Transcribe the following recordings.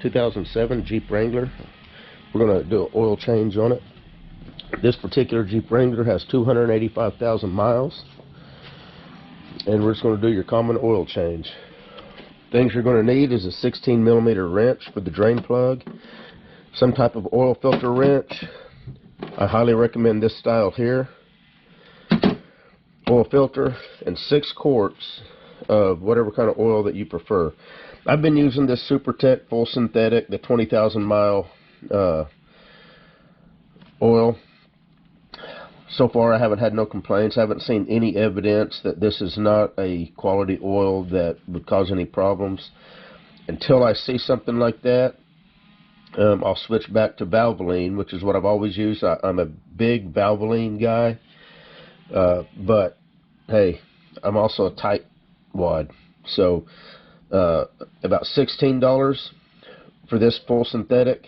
2007 Jeep Wrangler. We're going to do an oil change on it. This particular Jeep Wrangler has 285,000 miles, and we're just going to do your common oil change. Things you're going to need is a 16mm wrench for the drain plug, some type of oil filter wrench. I highly recommend this style here. Oil filter, and 6 quarts of whatever kind of oil that you prefer. I've been using this Supertech full synthetic, the 20,000 mile oil. So far I haven't had no complaints. I haven't seen any evidence that this is not a quality oil that would cause any problems. Until I see something like that, I'll switch back to Valvoline, which is what I've always used. I'm a big Valvoline guy, but hey, I'm also a tight wad. So about $16 for this full synthetic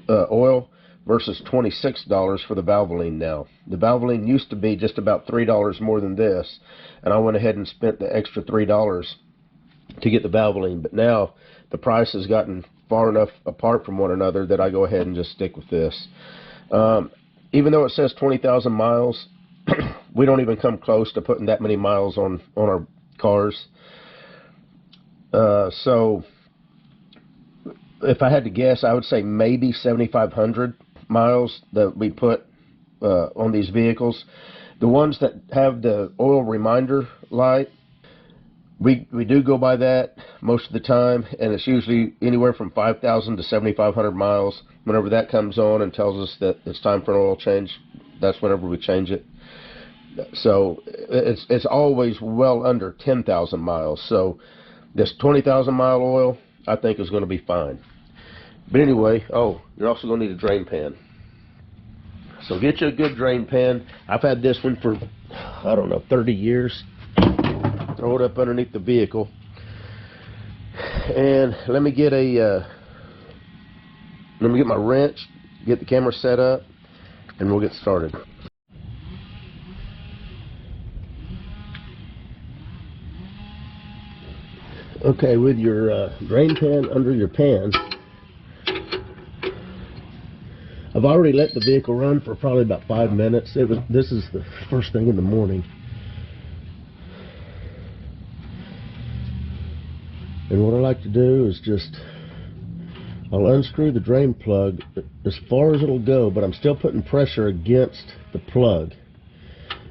oil versus $26 for the Valvoline now. The Valvoline used to be just about $3 more than this, and I went ahead and spent the extra $3 to get the Valvoline. But now the price has gotten far enough apart from one another that I go ahead and just stick with this. Even though it says 20,000 miles, we don't even come close to putting that many miles on our cars. So if I had to guess, I would say maybe 7,500 miles that we put on these vehicles. The ones that have the oil reminder light, we do go by that most of the time, and it's usually anywhere from 5,000 to 7,500 miles. Whenever that comes on and tells us that it's time for an oil change, that's whenever we change it. So it's always well under 10,000 miles. So this 20,000 mile oil, I think, is going to be fine. But anyway, oh, you're also going to need a drain pan. So get you a good drain pan. I've had this one for, I don't know, 30 years. Throw it up underneath the vehicle. And let me get my wrench, get the camera set up, and we'll get started. Okay, with your drain pan under your pan, I've already let the vehicle run for probably about 5 minutes. This is the first thing in the morning. And what I like to do is I'll unscrew the drain plug as far as it'll go, but I'm still putting pressure against the plug.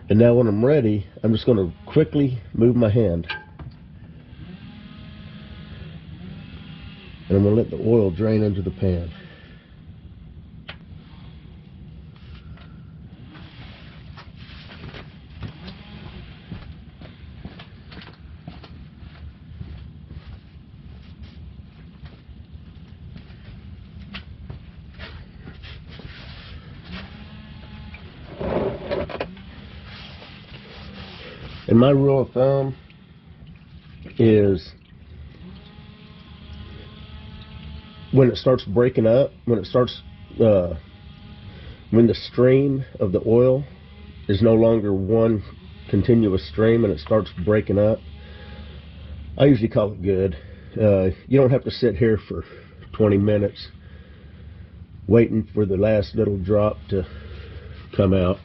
And now when I'm ready, I'm just going to quickly move my hand. And I'm going to let the oil drain into the pan. And my rule of thumb is when it starts breaking up, when the stream of the oil is no longer one continuous stream and it starts breaking up, I usually call it good. You don't have to sit here for 20 minutes waiting for the last little drop to come out.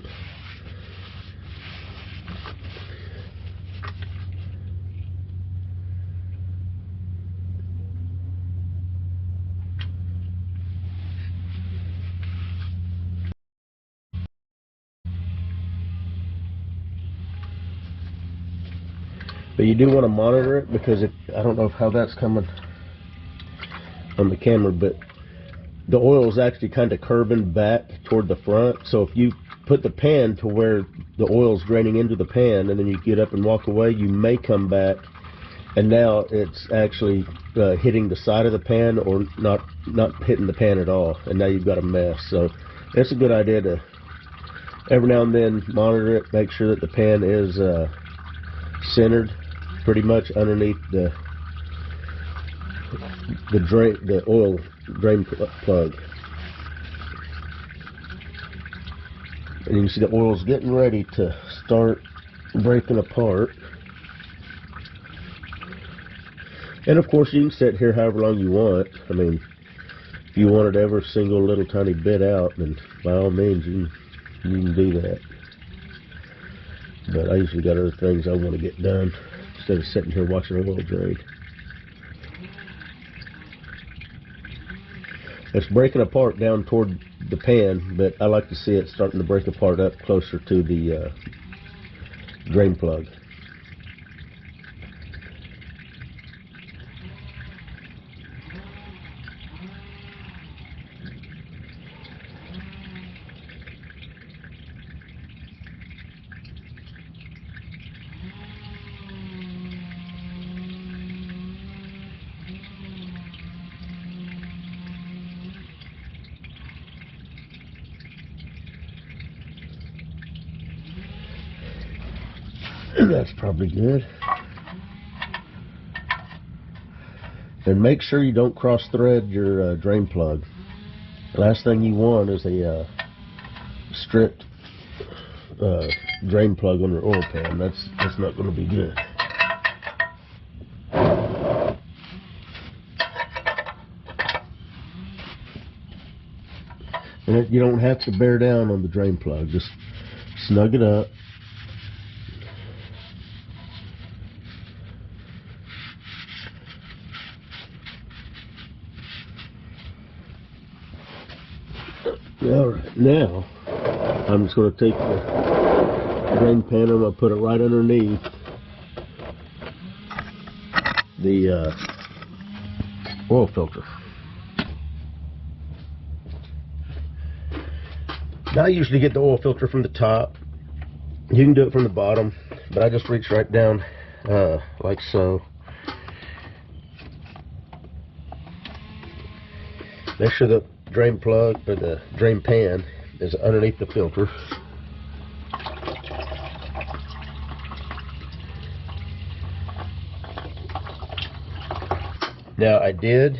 But you do want to monitor it, because I don't know how that's coming on the camera, but the oil is actually kind of curving back toward the front. So if you put the pan to where the oil is draining into the pan and then you get up and walk away, you may come back and now it's actually hitting the side of the pan, or not hitting the pan at all, and now you've got a mess. So it's a good idea to every now and then monitor it, make sure that the pan is centered pretty much underneath the oil drain plug. And you can see the oil's getting ready to start breaking apart. And of course, you can sit here however long you want. I mean, if you wanted every single little tiny bit out, then by all means, you can do that. But I usually got other things I want to get done instead of sitting here watching a oil drain. It's breaking apart down toward the pan, but I like to see it starting to break apart up closer to the drain plug. That's probably good. And make sure you don't cross thread your drain plug. Last thing you want is a stripped drain plug on your oil pan. That's not going to be good. And you don't have to bear down on the drain plug. Just snug it up. Alright, now I'm just going to take the drain pan and I'm going to put it right underneath the oil filter. Now I usually get the oil filter from the top. You can do it from the bottom, but I just reach right down like so. Make sure the drain plug or the drain pan is underneath the filter. Now I did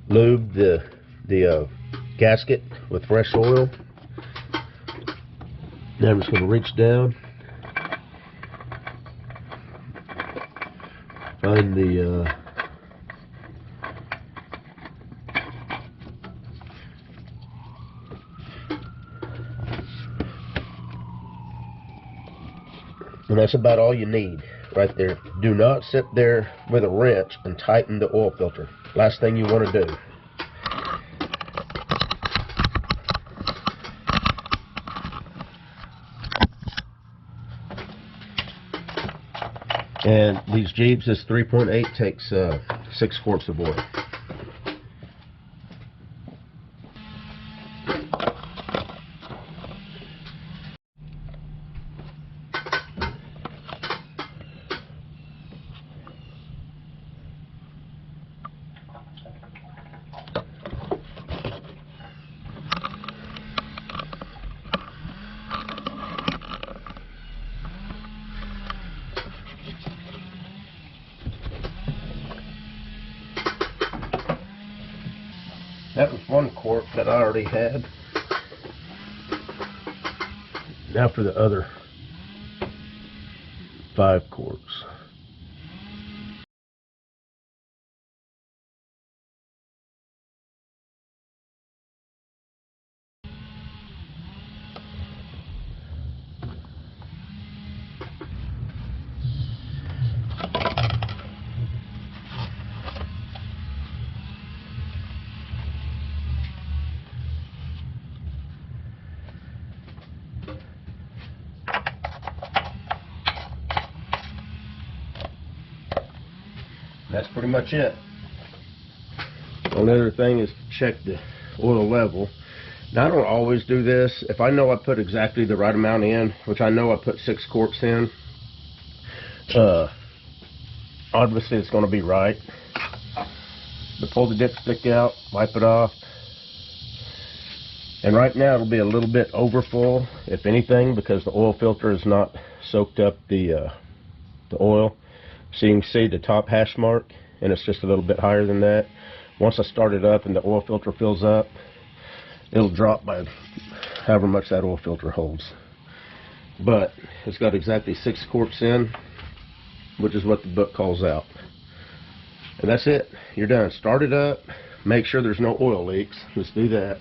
lube the gasket with fresh oil. Now I'm just going to reach down, find the and that's about all you need right there. Do not sit there with a wrench and tighten the oil filter. Last thing you want to do. And these Jeeps, this 3.8 takes 6 quarts of oil. That was 1 quart that I already had. Now for the other 5 quarts. That's pretty much it. Another thing is check the oil level. Now I don't always do this. If I know I put exactly the right amount in, which I know I put 6 quarts in, obviously it's going to be right. But pull the dipstick out, wipe it off. And right now it'll be a little bit over full, if anything, because the oil filter is not soaked up the oil. So you can see the top hash mark, and it's just a little bit higher than that. Once I start it up and the oil filter fills up, it'll drop by however much that oil filter holds. But it's got exactly 6 quarts in, which is what the book calls out. And that's it. You're done. Start it up. Make sure there's no oil leaks. Let's do that.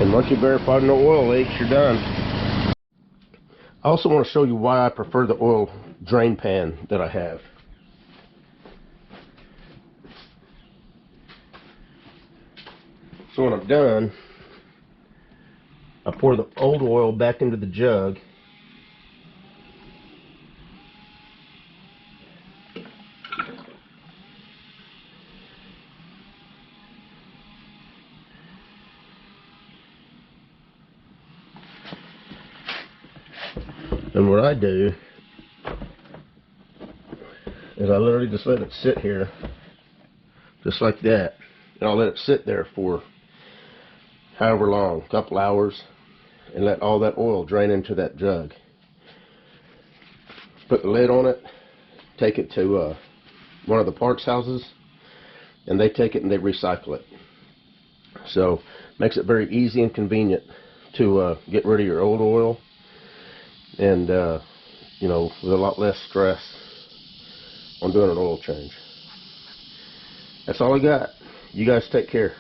And once you verify no oil leaks, you're done. I also want to show you why I prefer the oil drain pan that I have. So when I'm done, I pour the old oil back into the jug. And what I do is I literally just let it sit here, just like that. And I'll let it sit there for however long, a couple hours, and let all that oil drain into that jug. Put the lid on it, take it to one of the parts houses, and they take it and they recycle it. So makes it very easy and convenient to get rid of your old oil, and you know, with a lot less stress on doing an oil change. That's all I got. You guys take care.